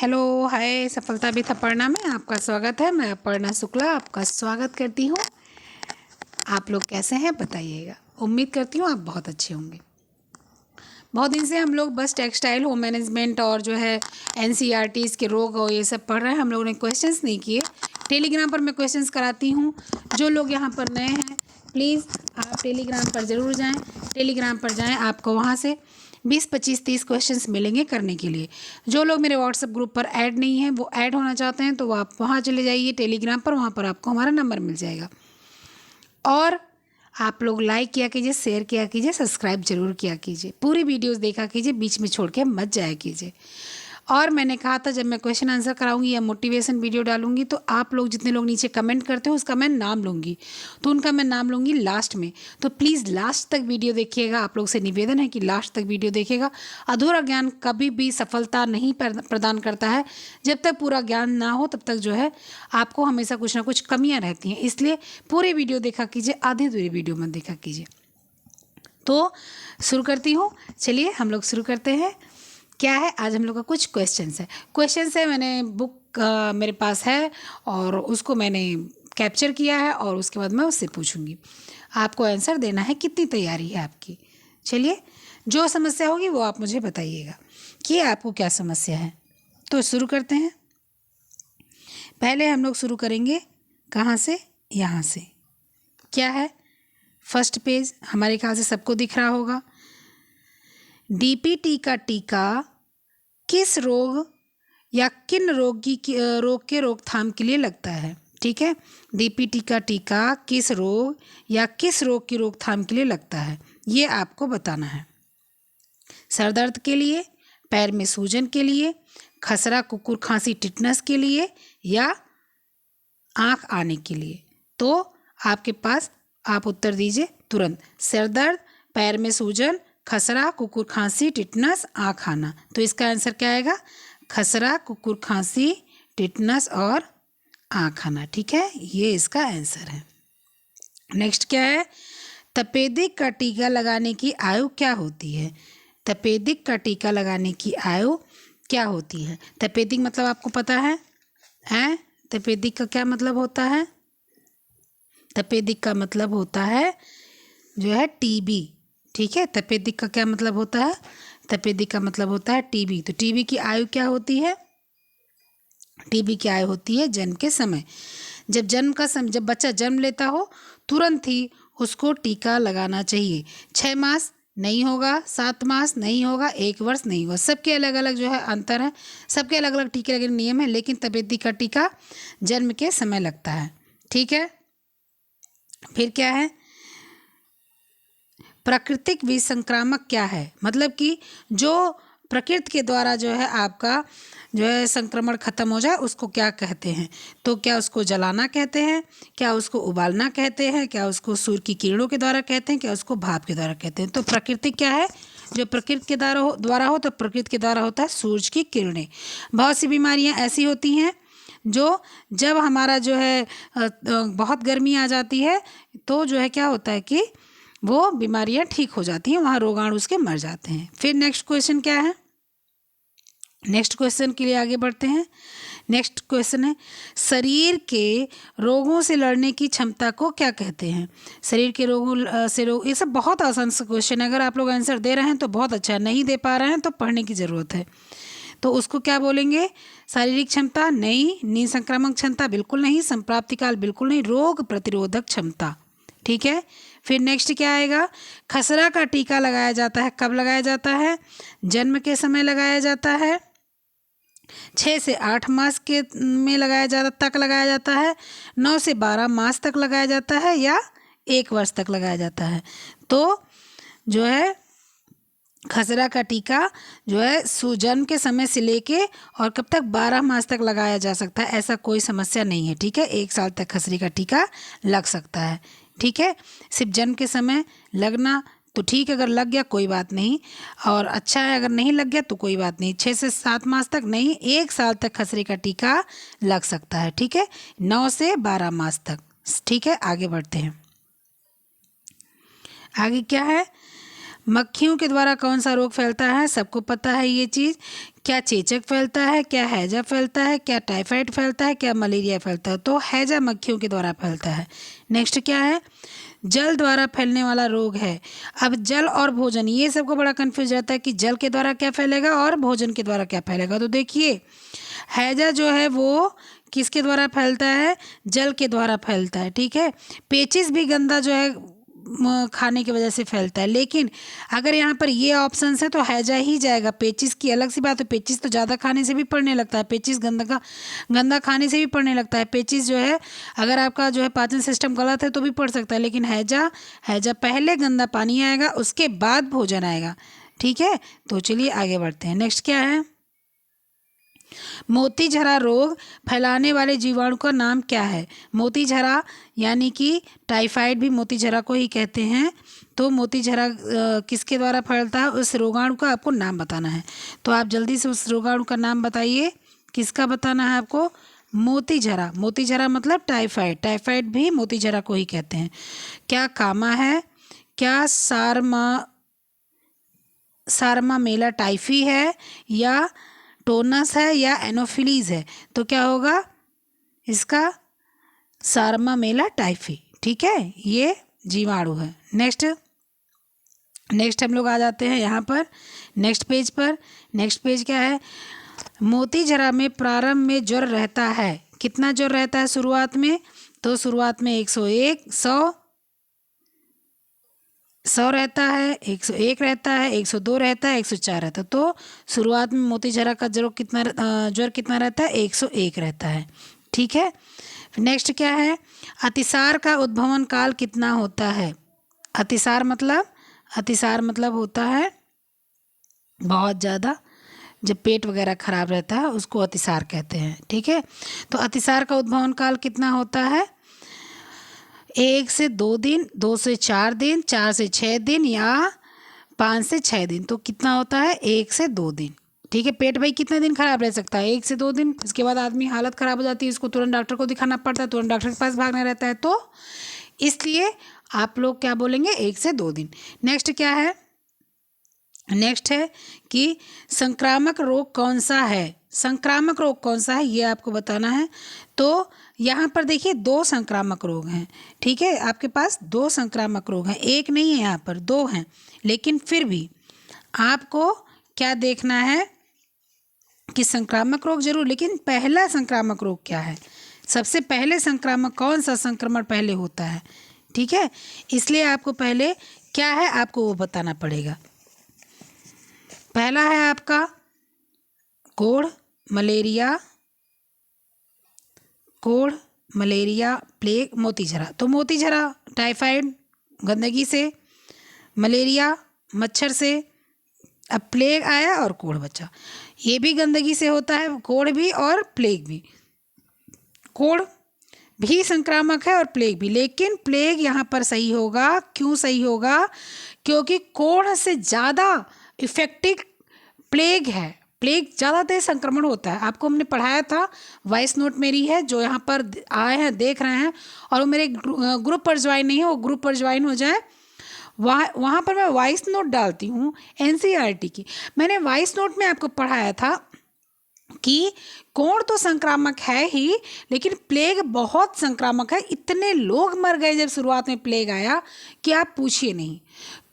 Hello, हाय, सफलता with Aparna में आपका स्वागत है। मैं अपर्णा शुक्ला आपका स्वागत करती हूँ। आप लोग कैसे हैं बताइएगा। उम्मीद करती हूँ आप बहुत अच्छे होंगे। बहुत दिन से हम लोग बस टेक्सटाइल, होम मैनेजमेंट और जो है एनसीईआरटीज़ के रोग और ये सब पढ़ रहे हैं। हम लोगों ने क्वेश्चंस नहीं किए। टेलीग्राम पर मैं क्वेश्चंस कराती हूँ। जो लोग यहाँ पर नए हैं प्लीज़ आप टेलीग्राम पर ज़रूर जाएँ। टेलीग्राम पर जाएँ, आपको वहाँ से 20, 25, 30 क्वेश्चंस मिलेंगे करने के लिए। जो लोग मेरे व्हाट्सएप ग्रुप पर ऐड नहीं हैं, वो ऐड होना चाहते हैं, तो वो आप वहाँ चले जाइए टेलीग्राम पर। वहाँ पर आपको हमारा नंबर मिल जाएगा। और आप लोग लाइक किया कीजिए, शेयर किया कीजिए, सब्सक्राइब जरूर किया कीजिए। पूरी वीडियोस देखा कीजिए, बीच में छोड़ के मत जाया कीजिए। और मैंने कहा था जब मैं क्वेश्चन आंसर कराऊंगी या मोटिवेशन वीडियो डालूंगी तो आप लोग जितने लोग नीचे कमेंट करते हो उसका मैं नाम लूँगी, तो उनका मैं नाम लूँगी लास्ट में। तो प्लीज़ लास्ट तक वीडियो देखिएगा। आप लोग से निवेदन है कि लास्ट तक वीडियो देखिएगा। अधूरा ज्ञान कभी भी सफलता नहीं प्रदान करता है। जब तक पूरा ज्ञान ना हो तब तक जो है आपको हमेशा कुछ ना कुछ कमियाँ रहती हैं। इसलिए पूरी वीडियो देखा कीजिए, आधी अधूरी वीडियो मत देखा कीजिए। तो शुरू करती हूँ। चलिए हम लोग शुरू करते हैं। क्या है आज हम लोग का कुछ क्वेश्चंस है। मैंने बुक मेरे पास है और उसको मैंने कैप्चर किया है और उसके बाद मैं उससे पूछूंगी। आपको आंसर देना है। कितनी तैयारी है आपकी? चलिए, जो समस्या होगी वो आप मुझे बताइएगा कि आपको क्या समस्या है। तो शुरू करते हैं। पहले हम लोग शुरू करेंगे कहाँ से? यहाँ से। क्या है? फर्स्ट पेज हमारे ख्याल से सबको दिख रहा होगा। डीपीटी का टीका किस रोग या किन रोग के रोकथाम के लिए लगता है? ठीक है, डीपीटी का टीका किस रोग या किस रोग की रोकथाम के लिए लगता है, ये आपको बताना है। सर दर्द के लिए, पैर में सूजन के लिए, खसरा, कुकुर खांसी, टिटनस के लिए या आँख आने के लिए। तो आपके पास आप उत्तर दीजिए तुरंत। सर दर्द, पैर में सूजन, खसरा, कुकुर खांसी, टिटनस, आँख आना। तो इसका आंसर क्या आएगा? खसरा, कुकुर खांसी, टिटनस और आँख आना। ठीक है, ये इसका आंसर है। नेक्स्ट क्या है? तपेदिक का टीका लगाने की आयु क्या होती है? तपेदिक का टीका लगाने की आयु क्या होती है? तपेदिक मतलब आपको पता है? हैं? तपेदिक का क्या मतलब होता है? तपेदिक का मतलब होता है जो है टीबी। ठीक है, तपेदिक का क्या मतलब होता है? तपेदिक का मतलब होता है टीबी। तो टीबी की आयु क्या होती है? टीबी की आयु होती है जन्म के समय। जब बच्चा जन्म लेता हो तुरंत ही उसको टीका लगाना चाहिए। 6 मास नहीं होगा, 7 मास नहीं होगा, 1 वर्ष नहीं होगा। सबके अलग अलग जो है अंतर है, सबके अलग अलग टीके लगने नियम है, लेकिन तपेदिक का टीका जन्म के समय लगता है। ठीक है, फिर क्या है? प्राकृतिक विसंक्रामक क्या है? मतलब कि जो प्रकृति के द्वारा जो है आपका जो है संक्रमण खत्म हो जाए उसको क्या कहते हैं? तो क्या उसको जलाना कहते हैं, क्या उसको उबालना कहते हैं, क्या उसको सूर्य की किरणों के द्वारा कहते हैं, क्या उसको भाप के द्वारा कहते हैं? तो प्राकृतिक क्या है? जो प्रकृति के द्वारा हो तो प्रकृति के द्वारा होता है सूरज की किरणें। बहुत सी बीमारियां ऐसी होती हैं जो जब हमारा जो है बहुत गर्मी आ जाती है तो जो है क्या होता है कि वो बीमारियां ठीक हो जाती हैं, वहाँ रोगाणु उसके मर जाते हैं। फिर नेक्स्ट क्वेश्चन क्या है? नेक्स्ट क्वेश्चन के लिए आगे बढ़ते हैं। नेक्स्ट क्वेश्चन है शरीर के रोगों से लड़ने की क्षमता को क्या कहते हैं? शरीर के रोगों से रोग, ये सब बहुत आसान सा क्वेश्चन है। अगर आप लोग आंसर दे रहे हैं तो बहुत अच्छा है, नहीं दे पा रहे हैं तो पढ़ने की ज़रूरत है। तो उसको क्या बोलेंगे? शारीरिक क्षमता नहीं, निसंक्रामक क्षमता बिल्कुल नहीं, संप्राप्ति काल बिल्कुल नहीं, रोग प्रतिरोधक क्षमता। ठीक है, फिर नेक्स्ट क्या आएगा? खसरा का टीका लगाया जाता है, कब लगाया जाता है? जन्म के समय लगाया जाता है, 6 से 8 मास के में तक लगाया जाता है, 9 से 12 मास तक लगाया जाता है, या 1 वर्ष तक लगाया जाता है। तो जो है खसरा का टीका जो है जन्म के समय से लेके और कब तक? 12 मास तक लगाया जा सकता है, ऐसा कोई समस्या नहीं है। ठीक है, 1 साल तक खसरे का टीका लग सकता है। ठीक है, सिर्फ जन्म के समय लगना तो ठीक है, अगर लग गया कोई बात नहीं, और अच्छा है अगर नहीं लग गया तो कोई बात नहीं। 6 से 7 मास तक नहीं, 1 साल तक खसरे का टीका लग सकता है। ठीक है, 9 से 12 मास तक। ठीक है, आगे बढ़ते हैं। आगे क्या है? मक्खियों के द्वारा कौन सा रोग फैलता है? सबको पता है ये चीज़। क्या चेचक फैलता है, क्या हैजा फैलता है, क्या टाइफाइड फैलता है, क्या मलेरिया फैलता है? तो हैजा मक्खियों के द्वारा फैलता है। नेक्स्ट क्या है? जल द्वारा फैलने वाला रोग है। अब जल और भोजन, ये सबको बड़ा कन्फ्यूज रहता है कि जल के द्वारा क्या फैलेगा और भोजन के द्वारा क्या फैलेगा। तो देखिए, हैजा जो है वो किसके द्वारा फैलता है? जल के द्वारा फैलता है। ठीक है। पेचिस भी गंदा जो है खाने की वजह से फैलता है। लेकिन अगर यहाँ पर ये ऑप्शन है तो हैजा ही जाएगा। पेचिस की अलग सी बात है, पेचिस तो ज़्यादा खाने से भी पड़ने लगता है, पेचिस गंदा खाने से भी पड़ने लगता है। पेचिस जो है अगर आपका जो है पाचन सिस्टम गलत है तो भी पड़ सकता है। लेकिन हैजा हैजा पहले गंदा पानी आएगा, उसके बाद भोजन आएगा। ठीक है। तो चलिए आगे बढ़ते हैं। नेक्स्ट क्या है? मोतीझरा रोग फैलाने वाले जीवाणु का नाम क्या है? मोतीझरा यानी कि टाइफाइड भी मोतीझरा को ही कहते हैं। तो मोतीझरा किसके द्वारा फैलता है? उस रोगाणु का आपको नाम बताना है। तो आप जल्दी से उस रोगाणु का नाम बताइए। किसका बताना है आपको? मोतीझरा। मोतीझरा मतलब टाइफाइड, टाइफाइड भी मोतीझरा को ही कहते हैं। क्या कामा है, क्या सारमा मेला टाइफी है, या टोनस है, या एनोफिलीज है? तो क्या होगा इसका? सारमा मेला टाइफी। ठीक है, ये जीवाणु है। नेक्स्ट हम लोग आ जाते हैं यहाँ पर नेक्स्ट पेज पर। नेक्स्ट पेज क्या है? मोतीझरा में प्रारंभ में ज्वर रहता है। कितना ज्वर रहता है शुरुआत में? तो शुरुआत में 101, 100 रहता है, 101 रहता है, 102 रहता है, 104 रहता है। तो शुरुआत में मोतीझरा का ज्वर कितना रहता है? 101 रहता है। ठीक है। नेक्स्ट क्या है? अतिसार का उद्भवन काल कितना होता है? अतिसार मतलब होता है बहुत ज़्यादा, जब पेट वगैरह खराब रहता है उसको अतिसार कहते हैं। ठीक है। तो अतिसार का उद्भवन काल कितना होता है? 1 से 2 दिन, 2 से 4 दिन, 4 से 6 दिन, या 5 से 6 दिन। तो कितना होता है? 1 से 2 दिन। ठीक है। पेट भाई कितने दिन खराब रह सकता है? 1 से 2 दिन। इसके बाद आदमी हालत ख़राब हो जाती है, इसको तुरंत डॉक्टर को दिखाना पड़ता है, तुरंत डॉक्टर के पास भागना रहता है। तो इसलिए आप लोग क्या बोलेंगे? 1 से 2 दिन। नेक्स्ट क्या है? नेक्स्ट है कि संक्रामक रोग कौन सा है? संक्रामक रोग कौन सा है ये आपको बताना है। तो यहाँ पर देखिए 2 संक्रामक रोग हैं। ठीक है। आपके पास 2 संक्रामक रोग हैं, एक नहीं है, यहाँ पर 2 हैं। लेकिन फिर भी आपको क्या देखना है कि संक्रामक रोग जरूर, लेकिन पहला संक्रामक रोग क्या है? सबसे पहले संक्रामक कौन सा संक्रमण पहले होता है? ठीक है। इसलिए आपको पहले क्या है आपको वो बताना पड़ेगा। पहला है आपका कोढ़ मलेरिया, प्लेग, मोतीझरा। तो मोतीझरा टाइफाइड गंदगी से, मलेरिया मच्छर से, अब प्लेग आया और कोढ़ बचा। ये भी गंदगी से होता है, कोढ़ भी और प्लेग भी। कोढ़ भी संक्रामक है और प्लेग भी, लेकिन प्लेग यहाँ पर सही होगा। क्यों सही होगा? क्योंकि कोढ़ से ज़्यादा इफेक्टिव प्लेग है। प्लेग ज़्यादा तेज संक्रमण होता है। आपको हमने पढ़ाया था, वॉइस नोट मेरी है, जो यहाँ पर आए हैं देख रहे हैं और वो मेरे ग्रुप पर ज्वाइन नहीं है, वो ग्रुप पर ज्वाइन हो जाए। वहाँ पर मैं वॉइस नोट डालती हूँ एनसीईआरटी की। मैंने वॉइस नोट में आपको पढ़ाया था कि कोढ़ तो संक्रामक है ही, लेकिन प्लेग बहुत संक्रामक है। इतने लोग मर गए जब शुरुआत में प्लेग आया कि आप पूछिए नहीं।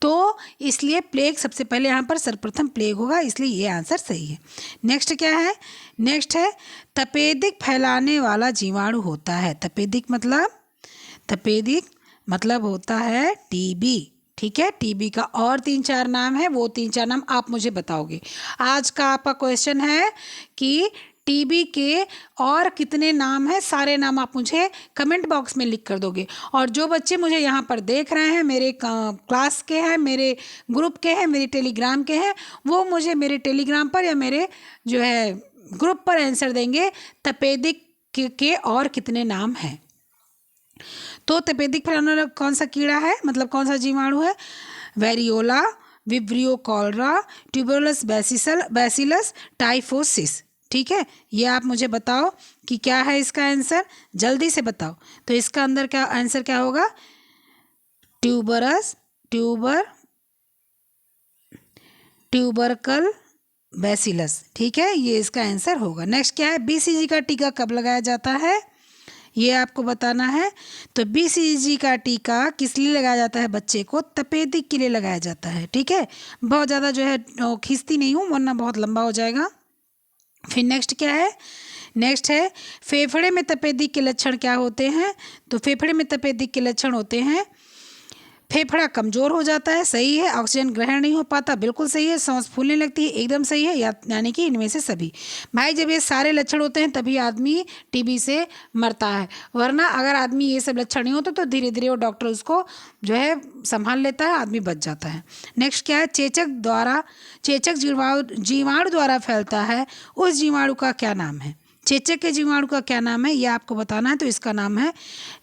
तो इसलिए प्लेग सबसे पहले यहाँ पर सर्वप्रथम प्लेग होगा, इसलिए ये आंसर सही है। नेक्स्ट क्या है? नेक्स्ट है तपेदिक फैलाने वाला जीवाणु होता है। तपेदिक मतलब होता है टीबी। ठीक है। टीबी का और 3-4 नाम है, वो 3-4 नाम आप मुझे बताओगे। आज का आपका क्वेश्चन है कि टीबी के और कितने नाम हैं, सारे नाम आप मुझे कमेंट बॉक्स में लिख कर दोगे। और जो बच्चे मुझे यहाँ पर देख रहे हैं, मेरे क्लास के हैं, मेरे ग्रुप के हैं, मेरे टेलीग्राम के हैं, वो मुझे मेरे टेलीग्राम पर या मेरे जो है ग्रुप पर आंसर देंगे तपेदिक के और कितने नाम हैं। तो तपेदिक फैलाने वाला कौन सा कीड़ा है, मतलब कौन सा जीवाणु है? Variola, Vibrio cholera, tuberculosis bacillus, typhosis. ठीक है। ये आप मुझे बताओ कि क्या है इसका आंसर, जल्दी से बताओ। तो इसका अंदर क्या आंसर क्या होगा? ट्यूबरकल बैसिलस, ठीक है, ये इसका आंसर होगा। नेक्स्ट क्या है, बीसीजी का टीका कब लगाया जाता है, ये आपको बताना है। तो बीसीजी का टीका किस लिए लगाया जाता है, बच्चे को तपेदिक के लिए लगाया जाता है, ठीक है। बहुत ज़्यादा जो है खींचती नहीं हूँ वरना बहुत लंबा हो जाएगा। फिर नेक्स्ट क्या है, नेक्स्ट है फेफड़े में तपेदिक के लक्षण क्या होते हैं। तो फेफड़े में तपेदिक के लक्षण होते हैं, फेफड़ा कमज़ोर हो जाता है, सही है। ऑक्सीजन ग्रहण नहीं हो पाता, बिल्कुल सही है। सांस फूलने लगती है, एकदम सही है। यानी कि इनमें से सभी। भाई जब ये सारे लक्षण होते हैं तभी आदमी टीबी से मरता है, वरना अगर आदमी ये सब लक्षण नहीं होते तो धीरे धीरे वो डॉक्टर उसको जो है संभाल लेता है, आदमी बच जाता है। नेक्स्ट क्या है, चेचक जीवाणु द्वारा फैलता है, उस जीवाणु का क्या नाम है। चेचक के जीवाणु का क्या नाम है, ये आपको बताना है। तो इसका नाम है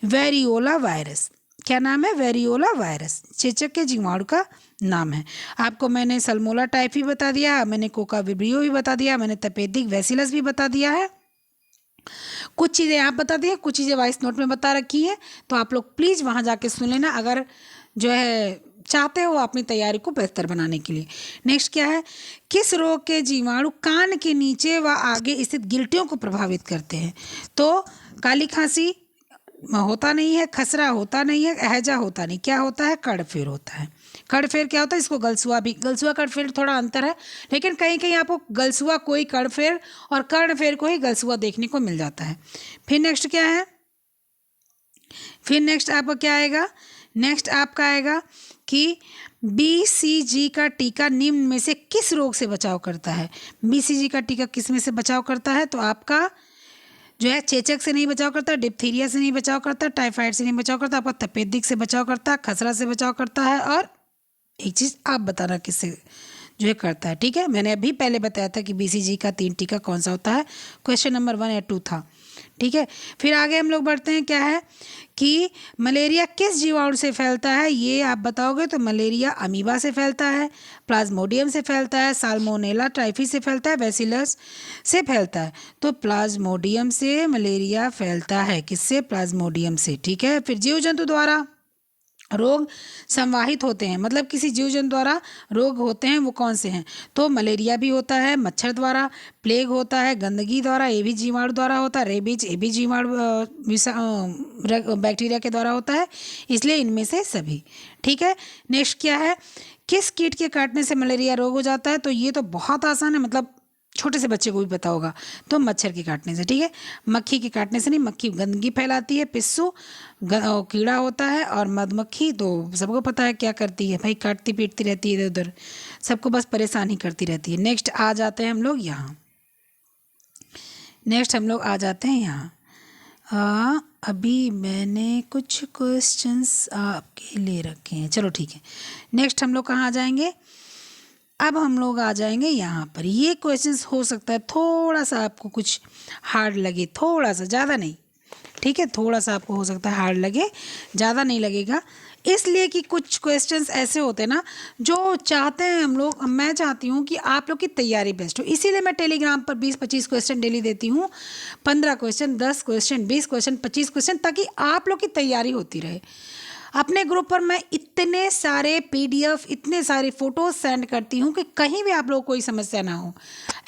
वेरियोला वायरस। क्या नाम है, वेरियोला वायरस, चेचक के जीवाणु का नाम है। आपको मैंने सल्मोला टाइफी बता दिया, मैंने कोका विब्रियो भी बता दिया, मैंने तपेदिक बैसिलस भी बता दिया है। कुछ चीज़ें आप बता दी हैं, कुछ चीज़ें वॉइस नोट में बता रखी हैं, तो आप लोग प्लीज़ वहाँ जाके सुन लेना अगर जो है चाहते हो अपनी तैयारी को बेहतर बनाने के लिए। नेक्स्ट क्या है, किस रोग के जीवाणु कान के नीचे व आगे स्थित गिल्टियों को प्रभावित करते हैं। तो काली खांसी होता नहीं है, खसरा होता नहीं है, हैजा होता नहीं, क्या होता है, कर्णफेर होता है। कर्णफेर क्या होता है, इसको गलसुआ भी, गलसुआ कर्णफेर थोड़ा अंतर है, लेकिन कहीं कहीं आपको गलसुआ को ही कर्णफेर और कर्णफेर को ही गलसुआ देखने को मिल जाता है। फिर नेक्स्ट क्या है, फिर नेक्स्ट आपका क्या आएगा, नेक्स्ट आपका आएगा कि बीसीजी का टीका निम्न में से किस रोग से बचाव करता है। बीसीजी का टीका किस में से बचाव करता है, तो आपका जो है चेचक से नहीं बचाव करता, डिप्थीरिया से नहीं बचाव करता, टाइफाइड से नहीं बचाव करता, आपका तपेदिक से बचाव करता है, खसरा से बचाव करता है, और एक चीज़ आप बताना किससे जो है करता है। ठीक है, मैंने अभी पहले बताया था कि बीसीजी का 3 टीका कौन सा होता है, क्वेश्चन नंबर 1 या 2 था। ठीक है, फिर आगे हम लोग बढ़ते हैं, क्या है कि मलेरिया किस जीवाणु से फैलता है, ये आप बताओगे। तो मलेरिया अमीबा से फैलता है, प्लाज्मोडियम से फैलता है, साल्मोनेला टाइफी से फैलता है, बैसिलस से फैलता है। तो प्लाज्मोडियम से मलेरिया फैलता है, किससे, प्लाज्मोडियम से। ठीक है, फिर जीव जंतु द्वारा रोग संवाहित होते हैं, मतलब किसी जीव जंतु द्वारा रोग होते हैं, वो कौन से हैं। तो मलेरिया भी होता है मच्छर द्वारा, प्लेग होता है गंदगी द्वारा, ये भी जीवाणु द्वारा होता है, रेबीज ये भी जीवाणु बैक्टीरिया के द्वारा होता है, इसलिए इनमें से सभी। ठीक है, नेक्स्ट क्या है, किस कीट के काटने से मलेरिया रोग हो जाता है। तो ये तो बहुत आसान है, मतलब छोटे से बच्चे को भी पता होगा। तो मच्छर के काटने से, ठीक है, मक्खी के काटने से नहीं, मक्खी गंदगी फैलाती है, पिस्सू कीड़ा होता है, और मधुमक्खी तो सबको पता है क्या करती है भाई, काटती पीटती रहती है इधर उधर, सबको बस परेशान ही करती रहती है। नेक्स्ट आ जाते हैं हम लोग यहाँ, नेक्स्ट हम लोग आ जाते हैं यहाँ। अभी मैंने कुछ क्वेश्चंस आपके लिए रखे हैं, चलो ठीक है। नेक्स्ट हम लोग कहाँ आ जाएंगे, अब हम लोग आ जाएंगे यहाँ पर। ये क्वेश्चंस हो सकता है थोड़ा सा आपको कुछ हार्ड लगे, थोड़ा सा, ज़्यादा नहीं, ठीक है, थोड़ा सा आपको हो सकता है हार्ड लगे, ज़्यादा नहीं लगेगा, इसलिए कि कुछ क्वेश्चंस ऐसे होते हैं ना जो चाहते हैं हम लोग, मैं चाहती हूँ कि आप लोग की तैयारी बेस्ट हो, इसीलिए मैं टेलीग्राम पर 20-25 क्वेश्चन डेली देती हूँ, 15 क्वेश्चन, 10 क्वेश्चन, 20 क्वेश्चन, 25 क्वेश्चन, ताकि आप लोग की तैयारी होती रहे। अपने ग्रुप पर मैं इतने सारे पीडीएफ, इतने सारे फोटोज सेंड करती हूँ कि कहीं भी आप लोग को कोई समस्या ना हो,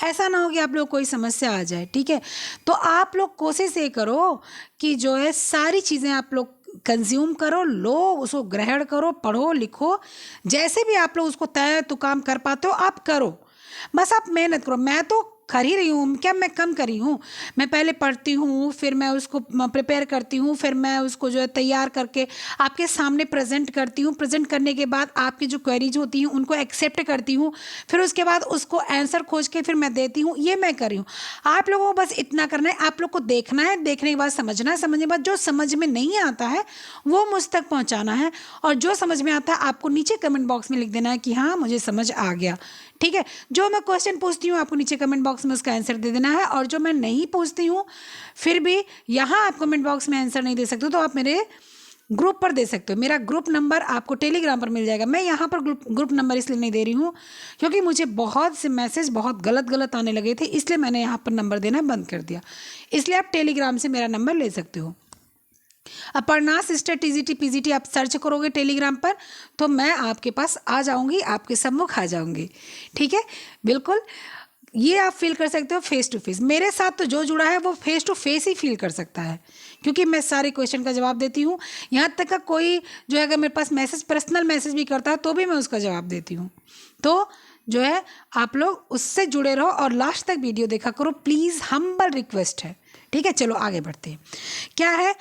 ऐसा ना हो कि आप लोग कोई समस्या आ जाए। ठीक है, तो आप लोग कोशिश ये करो कि जो है सारी चीज़ें आप लोग कंज्यूम करो, लो, उसको ग्रहण करो, पढ़ो, लिखो, जैसे भी आप लोग उसको तय तो काम कर पाते हो आप करो, बस आप मेहनत करो। मैं तो कर ही रही हूँ, क्या मैं कम करी हूँ, मैं पहले पढ़ती हूँ, फिर मैं उसको प्रिपेयर करती हूँ, फिर मैं उसको जो है तैयार करके आपके सामने प्रेजेंट करती हूँ, प्रेजेंट करने के बाद आपकी जो क्वेरीज होती हैं उनको एक्सेप्ट करती हूँ, फिर उसके बाद उसको आंसर खोज के फिर मैं देती हूँ, ये मैं कर रही हूँ। आप लोगों को बस इतना करना है, आप लोग को देखना है, देखने के बाद समझना है, समझने के बाद जो समझ में नहीं आता है वो मुझ तक पहुँचाना है, और जो समझ में आता है आपको नीचे कमेंट बॉक्स में लिख देना है कि हाँ मुझे समझ आ गया। ठीक है, जो मैं क्वेश्चन पूछती हूँ आपको नीचे कमेंट बॉक्स में उसका आंसर दे देना है, और जो मैं नहीं पूछती हूँ फिर भी यहाँ आप कमेंट बॉक्स में आंसर नहीं दे सकते तो आप मेरे ग्रुप पर दे सकते हो। मेरा ग्रुप नंबर आपको टेलीग्राम पर मिल जाएगा। मैं यहाँ पर ग्रुप नंबर इसलिए नहीं दे रही हूँ क्योंकि मुझे बहुत से मैसेज बहुत गलत आने लगे थे, इसलिए मैंने यहाँ पर नंबर देना बंद कर दिया। इसलिए आप टेलीग्राम से मेरा नंबर ले सकते हो। अपर्णा सिस्टर टीजीटी पीजीटी आप सर्च करोगे टेलीग्राम पर तो मैं आपके पास आ जाऊंगी, आपके सम्मुख आ जाऊंगी। ठीक है, बिल्कुल। ये आप फील कर सकते हो फेस टू फेस। मेरे साथ तो जो जुड़ा है वो फेस टू फेस ही फील कर सकता है, क्योंकि मैं सारे क्वेश्चन का जवाब देती हूँ। यहाँ तक का कोई जो है अगर मेरे पास मैसेज, पर्सनल मैसेज भी करता है तो भी मैं उसका जवाब देती हूँ। तो जो है आप लोग उससे जुड़े रहो और लास्ट तक वीडियो देखा करो प्लीज़, हम्बल रिक्वेस्ट है। ठीक है, चलो आगे बढ़ते हैं। क्या है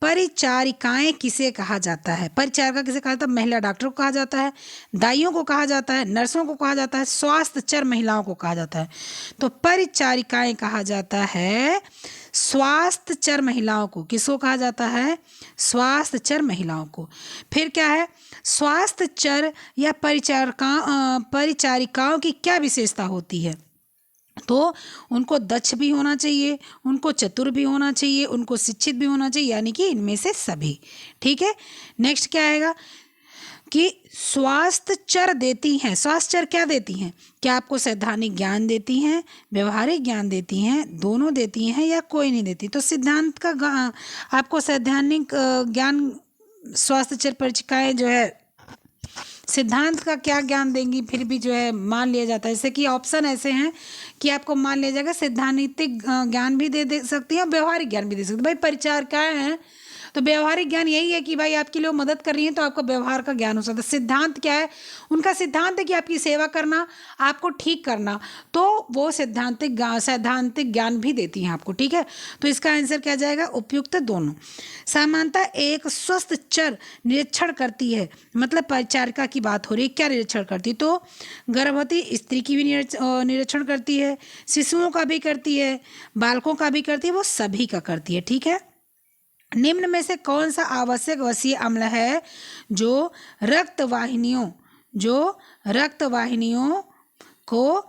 परिचारिकाएं किसे कहा जाता है? परिचारिका किसे कहा जाता है? महिला डॉक्टर को कहा जाता है, दाइयों को कहा जाता है, नर्सों को कहा जाता है, स्वास्थ्यचर महिलाओं को कहा जाता है। तो परिचारिकाएं कहा जाता है स्वास्थ्यचर महिलाओं को। किसको कहा जाता है? स्वास्थ्यचर महिलाओं को। फिर क्या है? स्वास्थ्यचर या परिचारिकाओं की क्या विशेषता होती है? तो उनको दक्ष भी होना चाहिए, उनको चतुर भी होना चाहिए, उनको शिक्षित भी होना चाहिए, यानी कि इनमें से सभी। ठीक है, नेक्स्ट क्या आएगा कि स्वास्थ्यचर देती हैं। स्वास्थ्यचर क्या देती हैं? क्या आपको सैद्धांतिक ज्ञान देती हैं, व्यवहारिक ज्ञान देती हैं, दोनों देती हैं या कोई नहीं देती? तो सिद्धांत का आपको सैद्धांतिक ज्ञान स्वास्थ्यचर परिचिकाएँ जो है सिद्धांत का क्या ज्ञान देंगी, फिर भी जो है मान लिया जाता है। जैसे कि ऑप्शन ऐसे हैं कि आपको मान लिया जाएगा सैद्धांतिक ज्ञान भी दे सकती हैं और व्यवहारिक ज्ञान भी दे सकती है। भाई परिचारिकाएं हैं तो व्यवहारिक ज्ञान यही है कि भाई आपके लिए मदद कर रही है तो आपका व्यवहार का ज्ञान हो सकता है। सिद्धांत क्या है? उनका सिद्धांत है कि आपकी सेवा करना, आपको ठीक करना, तो वो सैद्धांतिक ज्ञान भी देती हैं आपको। ठीक है, तो इसका आंसर क्या जाएगा? उपयुक्त दोनों। सामान्यतः एक स्वस्थ चर निरीक्षण करती है, मतलब परिचारिका की बात हो रही है, क्या निरीक्षण करती? तो गर्भवती स्त्री की भी निरीक्षण करती है, शिशुओं का भी करती है, बालकों का भी करती है, वो सभी का करती है। ठीक है, निम्न में से कौन सा आवश्यक वसीय अम्ल है जो रक्तवाहिनियों को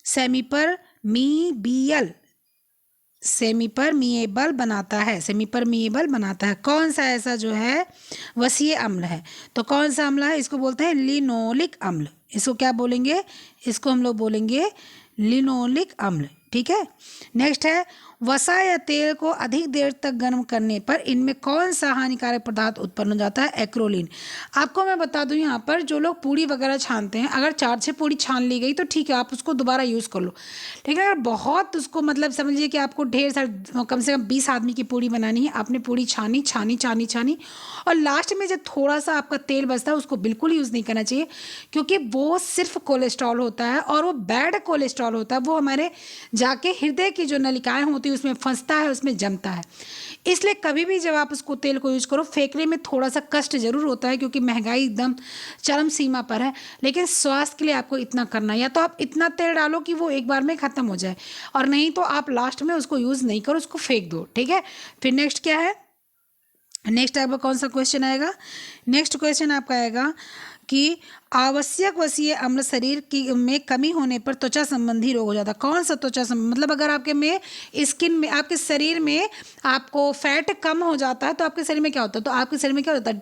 सेमीपरमिएबल बनाता है? कौन सा ऐसा जो है वसीय अम्ल है? तो कौन सा अम्ल है? इसको बोलते हैं लिनोलिक अम्ल। इसको क्या बोलेंगे? इसको हम लोग बोलेंगे लिनोलिक अम्ल। ठीक है, नेक्स्ट है वसा या तेल को अधिक देर तक गर्म करने पर इनमें कौन सा हानिकारक पदार्थ उत्पन्न हो जाता है? एक्रोलीन। आपको मैं बता दूं, यहाँ पर जो लोग पूड़ी वगैरह छानते हैं, अगर 4-6 पूड़ी छान ली गई तो ठीक है, आप उसको दोबारा यूज़ कर लो। लेकिन अगर बहुत उसको मतलब समझ लीजिए कि आपको ढेर सारे कम से कम 20 आदमी की पूड़ी बनानी है, आपने पूड़ी छानी और लास्ट में जब थोड़ा सा आपका तेल बचता है उसको बिल्कुल यूज़ नहीं करना चाहिए, क्योंकि वो सिर्फ कोलेस्ट्रॉल होता है और वो बैड कोलेस्ट्रॉल होता है। वो हमारे जाके हृदय की जो नलिकाएं होती है उसमें फंसता है, उसमें जमता है। इसलिए कभी भी जब आप उसको तेल को यूज करो, फेंकने में थोड़ा सा कष्ट जरूर होता है क्योंकि महंगाई एकदम चरम सीमा पर है, लेकिन स्वास्थ्य के लिए आपको इतना करना है, या तो आप इतना तेल डालो कि वो एक बार में खत्म हो जाए, और नहीं तो आप लास्ट में उसको यूज नहीं करो, उसको फेंक दो। ठीक है, फिर नेक्स्ट क्या है? नेक्स्ट आपका कौन सा क्वेश्चन आएगा? नेक्स्ट क्वेश्चन आपका आएगा कि आवश्यक वसीय अम्ल शरीर की में कमी होने पर त्वचा संबंधी रोग हो जाता है। कौन सा त्वचा मतलब अगर आपके में स्किन में, आपके शरीर में आपको फैट कम हो जाता है तो आपके शरीर में क्या होता है? तो आपके शरीर में क्या होता है?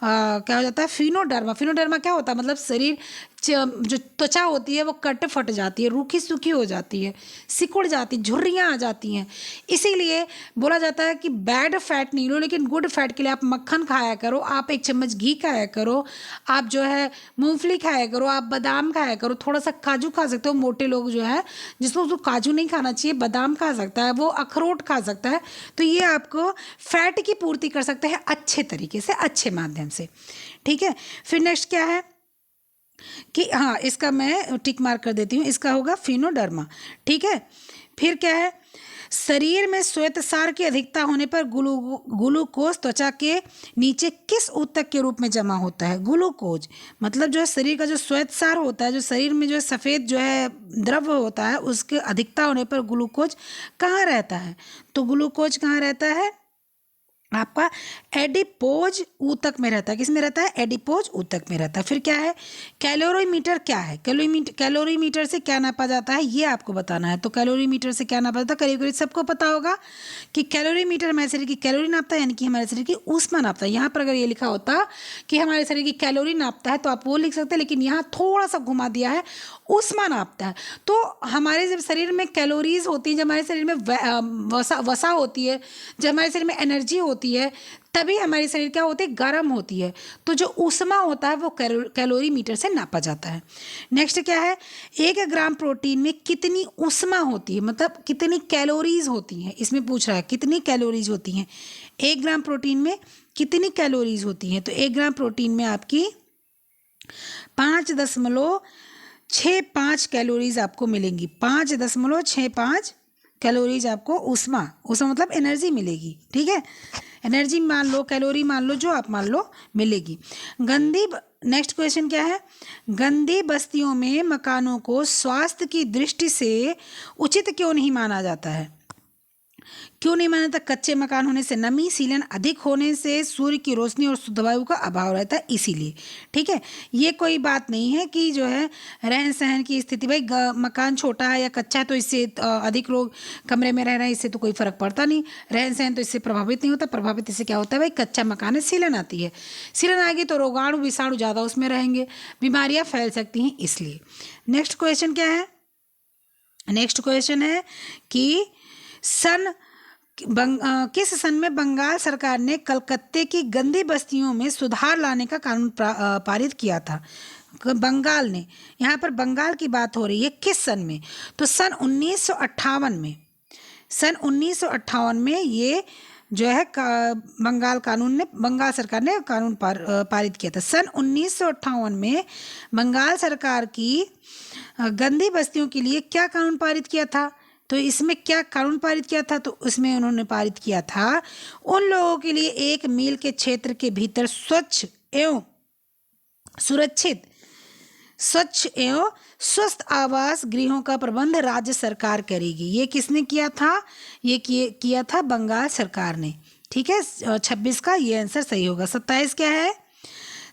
क्या हो जाता है? फिनोडर्मा क्या होता है? मतलब शरीर जो त्वचा होती है वो कट फट जाती है, रूखी सूखी हो जाती है, सिकुड़ जाती, झुर्रियाँ आ जाती हैं। इसीलिए बोला जाता है कि बैड फैट नहीं लो, लेकिन गुड फैट के लिए आप मक्खन खाया करो, आप 1 चम्मच घी खाया करो, आप जो है मूंगफली खाया करो, आप बादाम खाया करो, थोड़ा सा काजू खा सकते हो। मोटे लोग जो है जिसको तो काजू नहीं खाना चाहिए, बादाम खा सकता है, वो अखरोट खा सकता है। तो ये आपको फैट की पूर्ति कर सकते हैं अच्छे तरीके से, अच्छे माध्यम से। ठीक है, फिर नेक्स्ट क्या है कि हाँ, इसका मैं टिक मार्क कर देती हूँ, इसका होगा फिनोडर्मा। ठीक है, फिर क्या है? शरीर में श्वेतसार की अधिकता होने पर ग्लूकोज त्वचा के नीचे किस ऊतक के रूप में जमा होता है? ग्लूकोज मतलब जो है शरीर का जो श्वेतसार होता है, जो शरीर में जो है सफ़ेद जो है द्रव्य होता है, उसके अधिकता होने पर ग्लूकोज कहाँ रहता है? तो ग्लूकोज कहाँ रहता है? आपका एडिपोज ऊतक में रहता है। किस में रहता है? एडिपोज ऊतक में रहता है। फिर क्या है? कैलोरीमीटर क्या है? कैलोरीमीटर से क्या नापा जाता है, ये आपको बताना है। तो कैलोरीमीटर से क्या नापा जाता है? करीब करीब सबको पता होगा कि कैलोरीमीटर हमारे शरीर की कैलोरी नापता है, यानी कि हमारे शरीर की ऊष्मा नापता है। यहाँ पर अगर ये लिखा होता कि हमारे शरीर की कैलोरी नापता है तो आप वो लिख सकते हैं, लेकिन यहाँ थोड़ा सा घुमा दिया है, ऊष्मा नापता है। तो हमारे जब शरीर में कैलोरीज होती है, जब हमारे शरीर में वसा होती है, जब हमारे शरीर में एनर्जी होती होती है तभी हमारी शरीर क्या होती है, गर्म होती है। तो जो ऊष्मा होता है वो कैलोरी मीटर से नापा जाता है। नेक्स्ट क्या है, 1 ग्राम प्रोटीन में कितनी ऊष्मा होती है, मतलब कितनी कैलोरीज होती हैं, इसमें पूछ रहा है कितनी कैलोरीज होती हैं। 1 ग्राम प्रोटीन में कितनी कैलोरीज होती हैं, तो 1 ग्राम प्रोटीन में आपकी 5.65 कैलोरीज आपको मिलेंगी। 5.65 कैलोरीज आपको ऊष्मा मतलब एनर्जी मिलेगी। ठीक है, एनर्जी मान लो, कैलोरी मान लो, जो आप मान लो मिलेगी। नेक्स्ट क्वेश्चन क्या है, गंदी बस्तियों में मकानों को स्वास्थ्य की दृष्टि से उचित क्यों नहीं माना जाता है? क्यों नहीं माना था? कच्चे मकान होने से नमी, सीलन अधिक होने से सूर्य की रोशनी और शुद्ध वायु का अभाव रहता है, इसीलिए। ठीक है, ये कोई बात नहीं है कि जो है रहन सहन की स्थिति, भाई मकान छोटा है या कच्चा है तो इससे अधिक लोग कमरे में रह रहे हैं, इससे तो कोई फर्क पड़ता नहीं। रहन सहन तो इससे प्रभावित नहीं होता। प्रभावित इससे क्या होता है, भाई कच्चा मकान है, सीलन आती है, सीलन आएगी तो रोगाणु विषाणु ज़्यादा उसमें रहेंगे, बीमारियाँ फैल सकती हैं, इसलिए। नेक्स्ट क्वेश्चन क्या है, नेक्स्ट क्वेश्चन है कि किस सन में बंगाल सरकार ने कलकत्ते की गंदी बस्तियों में सुधार लाने का कानून पारित किया था? बंगाल ने, यहाँ पर बंगाल की बात हो रही है, किस सन में? तो सन 1958 में, सन 1958 में ये जो है बंगाल सरकार ने कानून पारित किया था। सन 1958 में बंगाल सरकार की गंदी बस्तियों के लिए क्या कानून पारित किया था? तो इसमें क्या कानून पारित किया था? तो उसमें उन्होंने पारित किया था उन लोगों के लिए 1 मील के क्षेत्र के भीतर स्वच्छ एवं स्वस्थ आवास गृहों का प्रबंध राज्य सरकार करेगी। ये किसने किया था? ये किया था बंगाल सरकार ने। ठीक है, 26 का ये आंसर सही होगा। 27 क्या है?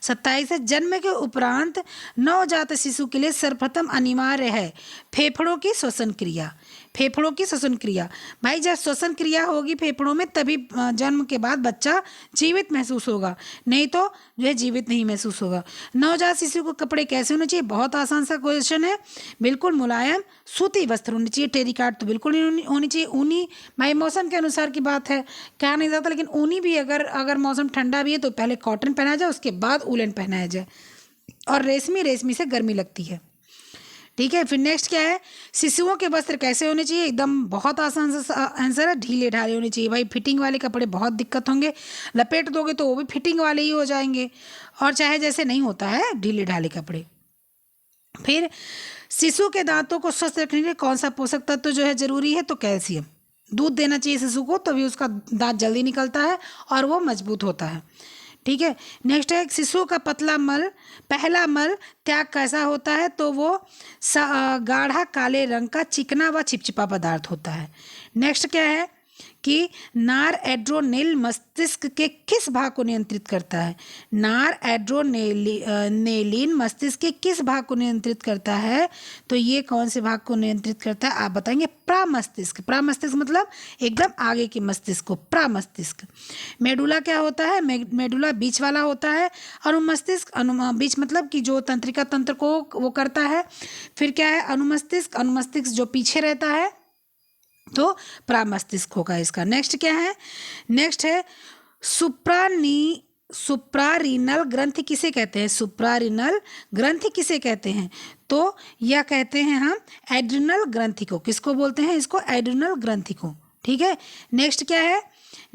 27 है, जन्म के उपरांत नवजात शिशु के लिए सर्वप्रथम अनिवार्य है फेफड़ों की श्वसन क्रिया। फेफड़ों की श्वसन क्रिया, भाई जब श्वसन क्रिया होगी फेफड़ों में तभी जन्म के बाद बच्चा जीवित महसूस होगा, नहीं तो जो है जीवित नहीं महसूस होगा। नवजात शिशु को कपड़े कैसे होने चाहिए? बहुत आसान सा क्वेश्चन है, बिल्कुल मुलायम सूती वस्त्र होने चाहिए। टेरिकॉट तो बिल्कुल नहीं होनी चाहिए। ऊनी, भाई मौसम के अनुसार की बात है, कहा नहीं जाता, लेकिन ऊनी भी अगर मौसम ठंडा भी है तो पहले कॉटन पहनाया जाए, उसके बाद वूलन पहनाया जाए। और रेशमी से गर्मी लगती है। ठीक है, फिर नेक्स्ट क्या है, शिशुओं के वस्त्र कैसे होने चाहिए? एकदम बहुत आसान सा आंसर है, ढीले ढाले होने चाहिए। भाई फिटिंग वाले कपड़े बहुत दिक्कत होंगे, लपेट दोगे तो वो भी फिटिंग वाले ही हो जाएंगे, और चाहे जैसे नहीं होता है ढीले ढाले कपड़े। फिर शिशु के दांतों को स्वस्थ रखने के लिए कौन सा पोषक तत्व जो है जरूरी है? तो कैल्शियम। दूध देना चाहिए शिशु को, तभी उसका दांत जल्दी निकलता है और वो मजबूत होता है। ठीक है, नेक्स्ट है, शिशु का पहला मल त्याग कैसा होता है? तो वो गाढ़ा काले रंग का चिकना व चिपचिपा पदार्थ होता है। नेक्स्ट क्या है कि नॉरएड्रेनालिन मस्तिष्क के किस भाग को नियंत्रित करता है? नॉरएड्रेनालिन मस्तिष्क के किस भाग को नियंत्रित करता है? तो ये कौन से भाग को नियंत्रित करता है आप बताएंगे? प्रामस्तिष्क। प्रामस्तिष्क मतलब एकदम आगे के मस्तिष्क को, प्रामस्तिष्क। मेडुला क्या होता है? मेडुला बीच वाला होता है। अनुमस्तिष्क, बीच मतलब कि जो तंत्रिका तंत्र को वो करता है। फिर क्या है? अनुमस्तिष्क जो पीछे रहता है, तो प्रामस्तिष्क होगा इसका। नेक्स्ट क्या है? नेक्स्ट है सुप्रारीनल ग्रंथि किसे कहते हैं? सुप्रारीनल ग्रंथि किसे कहते हैं? तो यह कहते हैं हम एड्रिनल ग्रंथि को। किसको बोलते हैं? इसको एड्रिनल ग्रंथि को। ठीक है, नेक्स्ट क्या है?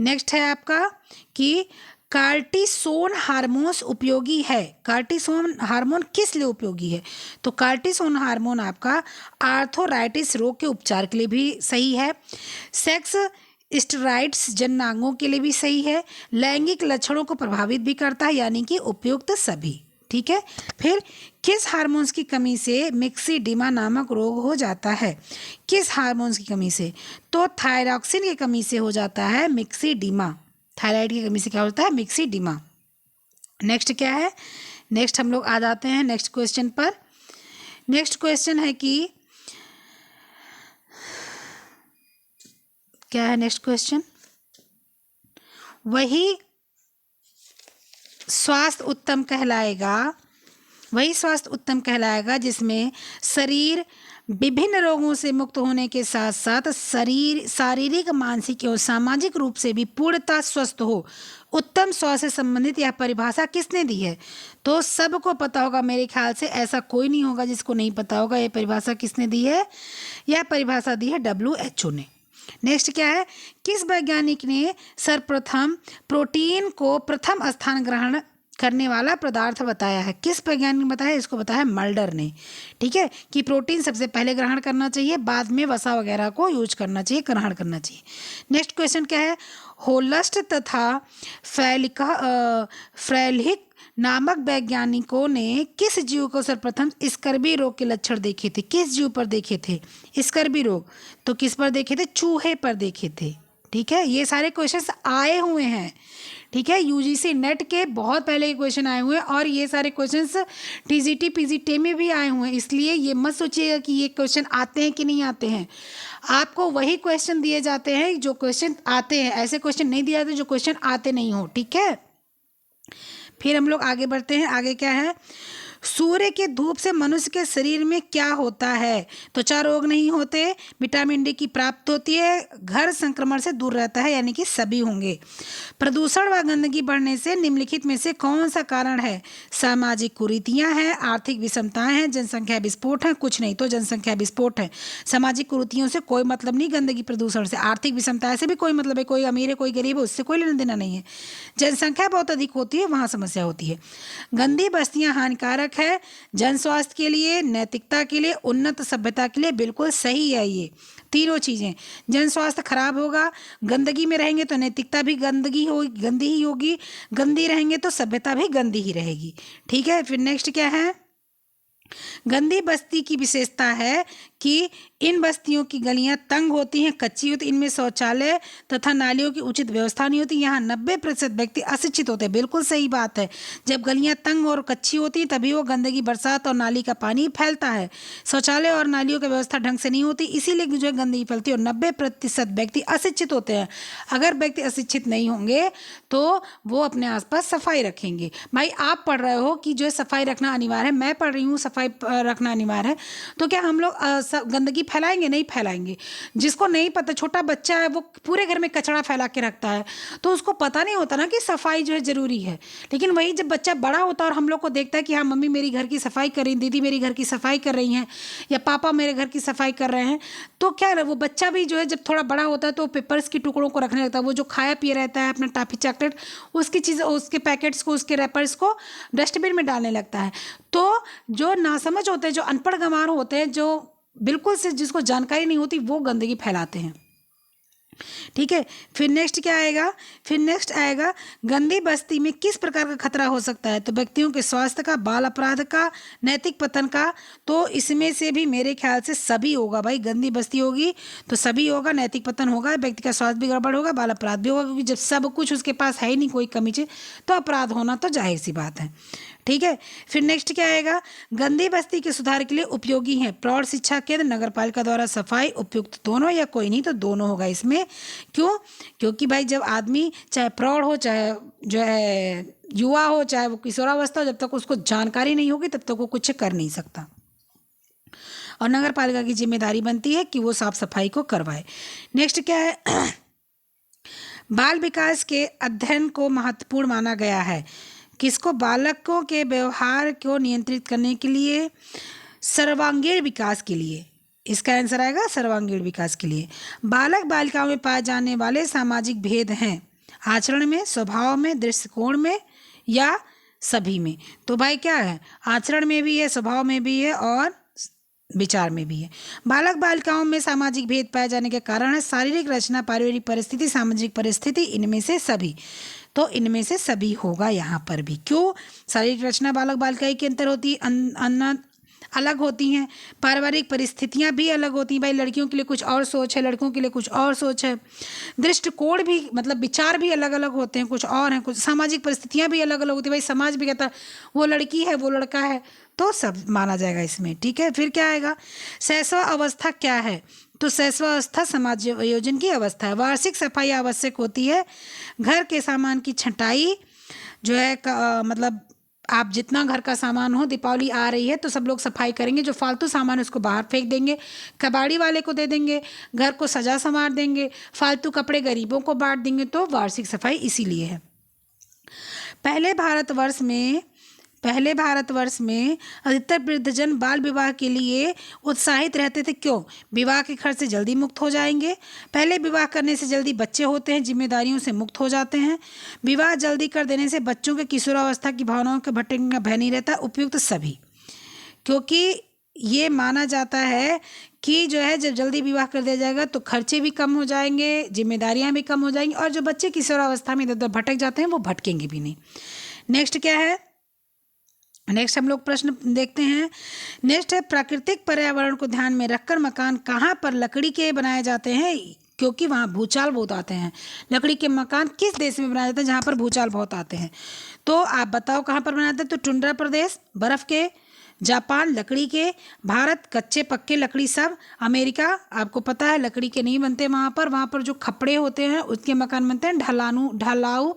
नेक्स्ट है आपका कि कार्टिसोन हार्मोन उपयोगी है। कार्टिसोन हार्मोन किस लिए उपयोगी है? तो कार्टिसोन हार्मोन आपका आर्थराइटिस रोग के उपचार के लिए भी सही है, सेक्स स्टेरॉइड्स जननांगों के लिए भी सही है, लैंगिक लक्षणों को प्रभावित भी करता है, यानी कि उपयुक्त सभी। ठीक है, फिर किस हार्मोन्स की कमी से मिक्सिडिमा नामक रोग हो जाता है? किस हार्मोन्स की कमी से? तो थायरॉक्सिन की कमी से हो जाता है मिक्सिडिमा। थायराइड की कमी से क्या होता है? मिक्सिडिमा। नेक्स्ट क्या है? नेक्स्ट हम लोग आ जाते हैं नेक्स्ट क्वेश्चन पर। नेक्स्ट क्वेश्चन है कि क्या है नेक्स्ट क्वेश्चन? वही स्वास्थ्य उत्तम कहलाएगा, वही स्वास्थ्य उत्तम कहलाएगा जिसमें शरीर विभिन्न रोगों से मुक्त होने के साथ साथ शरीर शारीरिक, मानसिक एवं सामाजिक रूप से भी पूर्णतः स्वस्थ हो। उत्तम स्वास्थ्य से संबंधित यह परिभाषा किसने दी है? तो सबको पता होगा, मेरे ख्याल से ऐसा कोई नहीं होगा जिसको नहीं पता होगा। यह परिभाषा किसने दी है? यह परिभाषा दी है WHO ने। नेक्स्ट क्या है? किस वैज्ञानिक ने सर्वप्रथम प्रोटीन को प्रथम स्थान ग्रहण करने वाला पदार्थ बताया है? किस वैज्ञानिक ने बताया? इसको बताया मल्डर ने। ठीक है, कि प्रोटीन सबसे पहले ग्रहण करना चाहिए, बाद में वसा वगैरह को यूज करना चाहिए, ग्रहण करना चाहिए। नेक्स्ट क्वेश्चन क्या है? होल्स्ट तथा फ्रेलिक नामक वैज्ञानिकों ने किस जीव को सर्वप्रथम स्कर्वी रोग के लक्षण देखे थे? किस जीव पर देखे थे स्कर्वी रोग? तो किस पर देखे थे? चूहे पर देखे थे। ठीक है, ये सारे क्वेश्चंस आए हुए हैं। ठीक है, यूजीसी नेट के बहुत पहले ये क्वेश्चन आए हुए हैं और ये सारे क्वेश्चंस टीजीटी पीजीटी में भी आए हुए हैं। इसलिए ये मत सोचिएगा कि ये क्वेश्चन आते हैं कि नहीं आते हैं। आपको वही क्वेश्चन दिए जाते हैं जो क्वेश्चन आते हैं, ऐसे क्वेश्चन नहीं दिए जाते जो क्वेश्चन आते नहीं हो। ठीक है, फिर हम लोग आगे बढ़ते हैं। आगे क्या है? सूर्य की धूप से मनुष्य के शरीर में क्या होता है? त्वचा रोग नहीं होते, विटामिन डी की प्राप्ति होती है, घर संक्रमण से दूर रहता है, यानी कि सभी होंगे। प्रदूषण व गंदगी बढ़ने से निम्नलिखित में से कौन सा कारण है? सामाजिक कुरीतियां हैं, आर्थिक विषमताएं हैं, जनसंख्या विस्फोट है। कुछ नहीं, तो जनसंख्या विस्फोट है। सामाजिक कुरीतियों से कोई मतलब नहीं, गंदगी प्रदूषण से। आर्थिक विषमता से भी कोई मतलब है, कोई अमीर है कोई गरीब है, उससे कोई लेना देना नहीं है। जनसंख्या बहुत अधिक होती है, वहाँ समस्या होती है। गंदी बस्तियां हानिकारक है जन स्वास्थ्य के लिए, नैतिकता के लिए, उन्नत सभ्यता के लिए बिल्कुल सही है। ये तीनों चीजें, जन स्वास्थ्य खराब होगा, गंदगी में रहेंगे तो नैतिकता भी गंदगी होगी, गंदी ही होगी, गंदी रहेंगे तो सभ्यता भी गंदी ही रहेगी। ठीक है, फिर नेक्स्ट क्या है? गंदी बस्ती की विशेषता है कि इन बस्तियों की गलियां तंग होती हैं, कच्ची होती, इनमें शौचालय तथा नालियों की उचित व्यवस्था नहीं होती। यहाँ 90% व्यक्ति अशिक्षित होते हैं। बिल्कुल सही बात है, जब गलियां तंग और कच्ची होती हैं तभी वो गंदगी, बरसात और नाली का पानी फैलता है। शौचालय और नालियों की व्यवस्था ढंग से नहीं होती, इसीलिए जो है गंदगी फैलती है। और 90% व्यक्ति अशिक्षित होते हैं। अगर व्यक्ति अशिक्षित नहीं होंगे तो वो अपने आसपास सफाई रखेंगे। भाई आप पढ़ रहे हो कि जो है सफाई रखना अनिवार्य है, मैं पढ़ रही हूँ सफाई रखना अनिवार्य है, तो क्या हम लोग गंदगी फैलाएंगे? नहीं फैलाएंगे। जिसको नहीं पता, छोटा बच्चा है वो पूरे घर में कचरा फैला के रखता है, तो उसको पता नहीं होता ना कि सफाई जो है जरूरी है। लेकिन वही जब बच्चा बड़ा होता है और हम लोग को देखता है कि हाँ मम्मी मेरी घर की सफाई कर रही, दीदी मेरी घर की सफाई कर रही हैं, या पापा मेरे घर की सफाई कर रहे हैं, तो क्या वो बच्चा भी जो है जब थोड़ा बड़ा होता है तो पेपर्स की टुकड़ों को रखने लगता है। वो जो खाया पिया रहता है अपना टॉफी चॉकलेट, उसकी चीज़, उसके पैकेट्स को, उसके रैपर्स को डस्टबिन में डालने लगता है। तो जो नासमझ होते हैं, जो अनपढ़ गंवार होते हैं, जो बिल्कुल से जिसको जानकारी नहीं होती, वो गंदगी फैलाते हैं। ठीक है, फिर नेक्स्ट क्या आएगा? फिर नेक्स्ट आएगा गंदी बस्ती में किस प्रकार का खतरा हो सकता है? तो व्यक्तियों के स्वास्थ्य का, बाल अपराध का, नैतिक पतन का। तो इसमें से भी मेरे ख्याल से सभी होगा भाई। गंदी बस्ती होगी तो सभी होगा, नैतिक पतन होगा, व्यक्ति का स्वास्थ्य भी गड़बड़ होगा, बाल अपराध भी होगा, क्योंकि जब सब कुछ उसके पास है ही नहीं, कोई कमी चीज, तो अपराध होना तो जाहिर सी बात है। ठीक है, फिर नेक्स्ट क्या आएगा? गंदी बस्ती के सुधार के लिए उपयोगी है प्रौढ़ शिक्षा केंद्र, नगर पालिका द्वारा सफाई, उपयुक्त दोनों, या कोई नहीं तो दोनों होगा इसमें। क्यों? क्योंकि भाई जब आदमी चाहे प्रौढ़ हो, चाहे जो है युवा हो, चाहे वो किशोरावस्था हो, जब तक उसको जानकारी नहीं होगी तब तक वो कुछ कर नहीं सकता। और नगर पालिका की जिम्मेदारी बनती है कि वो साफ सफाई को करवाए। नेक्स्ट क्या है? बाल विकास के अध्ययन को महत्वपूर्ण माना गया है। किसको? बालकों के व्यवहार को नियंत्रित करने के लिए, सर्वांगीण विकास के लिए। इसका आंसर आएगा सर्वांगीण विकास के लिए। बालक बालिकाओं में पाए जाने वाले सामाजिक भेद हैं आचरण में, स्वभाव में, दृष्टिकोण में, या सभी में? तो भाई क्या है? आचरण में भी है, स्वभाव में भी है, और विचार में भी है। बालक बालिकाओं में सामाजिक भेद पाए जाने के कारण है शारीरिक रचना, पारिवारिक परिस्थिति, सामाजिक परिस्थिति, इनमें से सभी। तो इनमें से सभी होगा यहाँ पर भी। क्यों? शारीरिक रचना बालक बालिका के अंतर होती है, अलग होती हैं, पारिवारिक परिस्थितियाँ भी अलग होती हैं। भाई लड़कियों के लिए कुछ और सोच है, लड़कों के लिए कुछ और सोच है, दृष्टिकोण भी, मतलब विचार भी अलग अलग होते हैं, कुछ और हैं, कुछ सामाजिक परिस्थितियाँ भी अलग अलग होती है। भाई समाज भी कहता है वो लड़की है वो लड़का है, तो सब माना जाएगा इसमें। ठीक है, फिर क्या आएगा? शैशव अवस्था क्या है? तो शैशव अवस्था समाज आयोजन की अवस्था है। वार्षिक सफाई आवश्यक होती है। घर के सामान की छंटाई जो है मतलब आप जितना घर का सामान हो, दीपावली आ रही है तो सब लोग सफाई करेंगे, जो फालतू सामान है उसको बाहर फेंक देंगे, कबाड़ी वाले को दे देंगे, घर को सजा संवार देंगे, फालतू कपड़े गरीबों को बांट देंगे। तो वार्षिक सफाई इसीलिए है। पहले भारतवर्ष में अधिकतर वृद्धजन बाल विवाह के लिए उत्साहित रहते थे। क्यों? विवाह के खर्च से जल्दी मुक्त हो जाएंगे। पहले विवाह करने से जल्दी बच्चे होते हैं, जिम्मेदारियों से मुक्त हो जाते हैं। विवाह जल्दी कर देने से बच्चों के किशोरावस्था की भावनाओं के भटकने का भय नहीं रहता। उपयुक्त सभी, क्योंकि ये माना जाता है कि जो है जब जल्दी विवाह कर दिया जाएगा तो खर्चे भी कम हो जाएंगे, जिम्मेदारियां भी कम हो जाएंगी, और जो बच्चे किशोरावस्था में इधर उधर भटक जाते हैं वो भटकेंगे भी नहीं। नेक्स्ट क्या है? नेक्स्ट हम लोग प्रश्न देखते हैं। नेक्स्ट है, प्राकृतिक पर्यावरण को ध्यान में रखकर मकान कहाँ पर लकड़ी के बनाए जाते हैं? क्योंकि वहाँ भूचाल बहुत आते हैं। लकड़ी के मकान किस देश में बनाए जाते हैं जहाँ पर भूचाल बहुत आते हैं? तो आप बताओ कहाँ पर बनाते हैं? तो टुंड्रा प्रदेश बर्फ के, जापान लकड़ी के, भारत कच्चे पक्के लकड़ी सब, अमेरिका आपको पता है लकड़ी के नहीं बनते वहाँ पर जो खपड़े होते हैं उसके मकान बनते हैं, ढलाऊ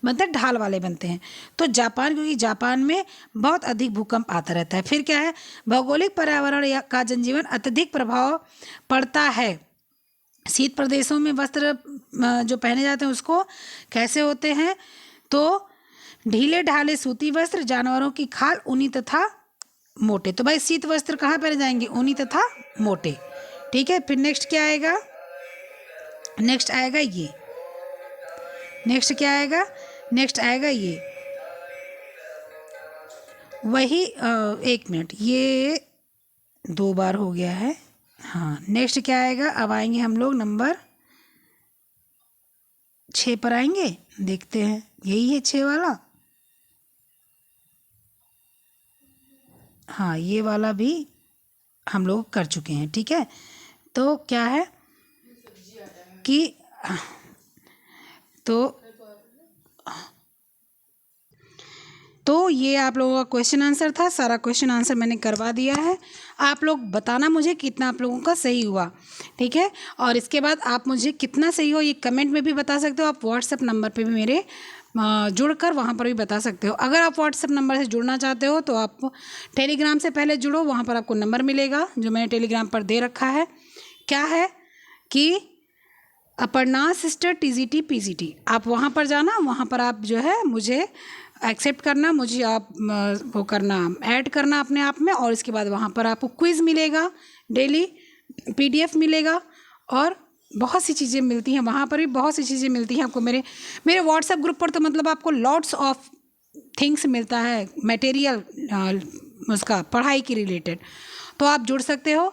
मतलब ढाल वाले बनते हैं। तो जापान, क्योंकि जापान में बहुत अधिक भूकंप आता रहता है। फिर क्या है? भौगोलिक पर्यावरण का जनजीवन अत्यधिक प्रभाव पड़ता है। शीत प्रदेशों में वस्त्र जो पहने जाते हैं उसको कैसे होते हैं? तो ढीले ढाले सूती वस्त्र, जानवरों की खाल, ऊनी तथा मोटे। तो भाई शीत वस्त्र कहाँ पहने जाएंगे? ऊनी तथा मोटे। ठीक है। फिर नेक्स्ट क्या आएगा? नेक्स्ट आएगा ये। नेक्स्ट क्या आएगा? नेक्स्ट आएगा ये वही 1 मिनट, ये 2 बार हो गया है। हाँ, नेक्स्ट क्या आएगा? अब आएंगे हम लोग नंबर 6 पर आएंगे। देखते हैं, यही है 6 वाला। हाँ, ये वाला भी हम लोग कर चुके हैं। ठीक है। तो क्या है कि तो ये आप लोगों का क्वेश्चन आंसर था। सारा क्वेश्चन आंसर मैंने करवा दिया है। आप लोग बताना मुझे कितना आप लोगों का सही हुआ। ठीक है। और इसके बाद आप मुझे कितना सही हो ये कमेंट में भी बता सकते हो। आप व्हाट्सएप नंबर पे भी मेरे जुड़कर वहाँ पर भी बता सकते हो। अगर आप व्हाट्सएप नंबर से जुड़ना चाहते हो तो आप टेलीग्राम से पहले जुड़ो, वहाँ पर आपको नंबर मिलेगा जो मैंने टेलीग्राम पर दे रखा है। क्या है कि अपर्णा सिस्टर TGT PGT, आप वहाँ पर जाना, वहाँ पर आप जो है मुझे एक्सेप्ट करना, मुझे आप वो करना, ऐड करना अपने आप में। और इसके बाद वहाँ पर आपको क्विज़ मिलेगा, डेली PDF मिलेगा, और बहुत सी चीज़ें मिलती हैं वहाँ पर भी, बहुत सी चीज़ें मिलती हैं आपको। मेरे व्हाट्सएप ग्रुप पर तो मतलब आपको लॉट्स ऑफ थिंग्स मिलता है, मटेरियल उसका पढ़ाई के रिलेटेड। तो आप जुड़ सकते हो।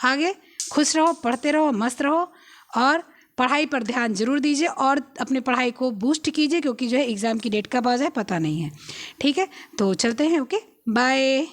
आगे खुश रहो, पढ़ते रहो, मस्त रहो, और पढ़ाई पर ध्यान जरूर दीजिए, और अपने पढ़ाई को बूस्ट कीजिए, क्योंकि जो है एग्ज़ाम की डेट कब आ जाए पता नहीं है। ठीक है। तो चलते हैं। Okay, bye.